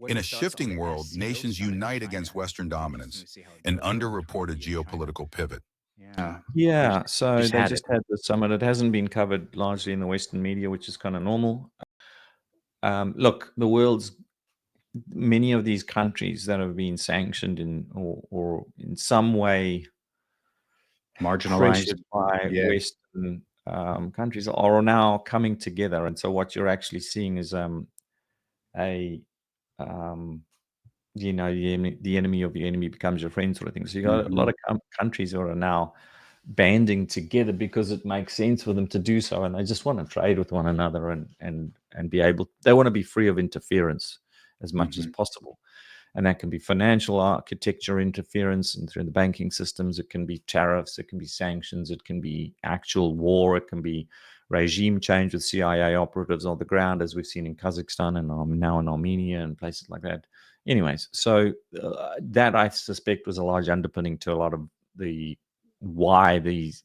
In a shifting world, nations unite against Western dominance, an underreported geopolitical pivot. Yeah, Yeah, we so just they had it. just had the summit. It hasn't been covered largely in the Western media, which is kind of normal. Look, the world's many of these countries that have been sanctioned in or in some way Marginalized. pressured by Yeah. Western countries are now coming together. And so what you're actually seeing is a um, the enemy of the enemy becomes your friend sort of thing. So you got a lot Mhm. of countries who are now banding together because it makes sense for them to do so, and they just want to trade with one another and be able. They want to be free of interference as much as Mhm. possible, and that can be financial architecture interference and through the banking systems. It can be tariffs. It can be sanctions. It can be actual war. It can be regime change with CIA operatives on the ground, as we've seen in Kazakhstan and now in Armenia and places like that. Anyways, so that I suspect was a large underpinning to a lot of the why this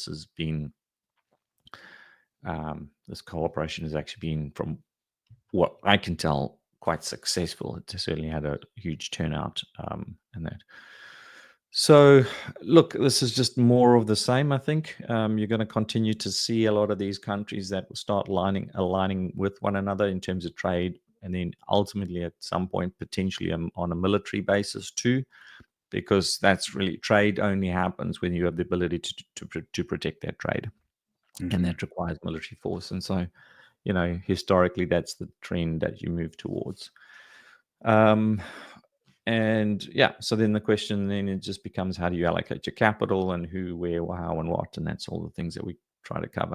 has been this cooperation has actually been, from what I can tell, quite successful. It certainly had a huge turnout and that. So, look, this is just more of the same. I think you're going to continue to see a lot of these countries that will start aligning with one another in terms of trade, and then ultimately, at some point, potentially on a military basis too, because that's really trade only happens when you have the ability to protect that trade, and Mhm. that requires military force. And so, historically, that's the trend that you move towards. Um, and yeah, so then the question then it just becomes, how do you allocate your capital and who, where, how, and what, and that's all the things that we try to cover.